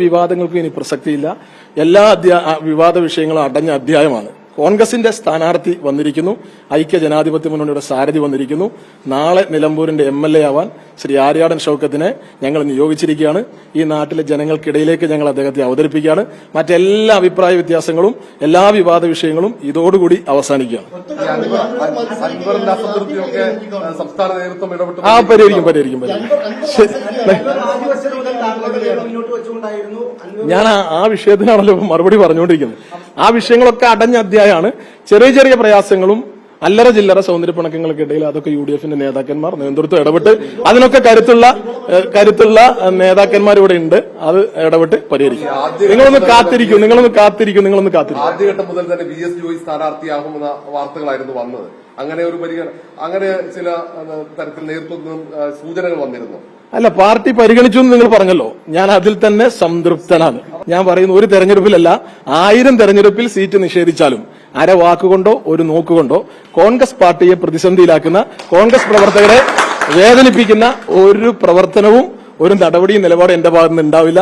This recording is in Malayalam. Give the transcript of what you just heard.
വിവാദങ്ങൾക്കും ഇനി പ്രസക്തിയില്ല. എല്ലാ വിവാദ വിഷയങ്ങളും അടഞ്ഞ അധ്യായമാണ്. കോൺഗ്രസിന്റെ സ്ഥാനാർത്ഥി വന്നിരിക്കുന്നു, ഐക്യ ജനാധിപത്യ മുന്നണിയുടെ സാരഥി വന്നിരിക്കുന്നു. നാളെ നിലമ്പൂരിന്റെ MLA ആവാൻ ശ്രീ ആര്യാടൻ ഷൌക്കത്തിനെ ഞങ്ങൾ നിയോഗിച്ചിരിക്കുകയാണ്. ഈ നാട്ടിലെ ജനങ്ങൾക്കിടയിലേക്ക് ഞങ്ങൾ അദ്ദേഹത്തെ അവതരിപ്പിക്കുകയാണ്. മറ്റെല്ലാ അഭിപ്രായ വ്യത്യാസങ്ങളും എല്ലാ വിവാദ വിഷയങ്ങളും ഇതോടുകൂടി അവസാനിക്കുകയാണ്. പരിഹരിക്കും. ഞാൻ ആ വിഷയത്തിനാണല്ലോ മറുപടി പറഞ്ഞുകൊണ്ടിരിക്കുന്നത്. ആ വിഷയങ്ങളൊക്കെ അടഞ്ഞ അധ്യായമാണ്. ചെറിയ ചെറിയ പ്രയാസങ്ങളും അല്ലറ ചില്ലറ സൗന്ദര്യപ്പിണക്കങ്ങൾക്കിടയിൽ അതൊക്കെ UDF നേതാക്കന്മാർ നേതൃത്വം ഇടപെട്ട് അതിനൊക്കെ കരുത്തുള്ള നേതാക്കന്മാർ ഇവിടെ ഉണ്ട്. അത് ഇടപെട്ട് പരിഹരിക്കും. നിങ്ങളൊന്ന് കാത്തിരിക്കും. ആദ്യഘട്ടം മുതൽ തന്നെ VS ജോയി സ്ഥാനാർത്ഥിയാകുമെന്ന വാർത്തകളായിരുന്നു വന്നത്. അങ്ങനെ ചില തരത്തിൽ നേതൃത്വം സൂചനകൾ വന്നിരുന്നു. അല്ല, പാർട്ടി പരിഗണിച്ചു എന്ന് നിങ്ങൾ പറഞ്ഞല്ലോ. ഞാൻ അതിൽ തന്നെ സംതൃപ്തനാണ്. ഞാൻ പറയുന്നു, ഒരു തെരഞ്ഞെടുപ്പിലല്ല, 1000 തെരഞ്ഞെടുപ്പിൽ സീറ്റ് നിഷേധിച്ചാലും അര വാക്കുകൊണ്ടോ ഒരു നോക്കുകൊണ്ടോ കോൺഗ്രസ് പാർട്ടിയെ പ്രതിസന്ധിയിലാക്കുന്ന, കോൺഗ്രസ് പ്രവർത്തകരെ വേദനിപ്പിക്കുന്ന ഒരു പ്രവർത്തനവും ഒരു നടപടിയും നിലപാടും എന്റെ ഭാഗത്തുനിന്ന് ഉണ്ടാവില്ല.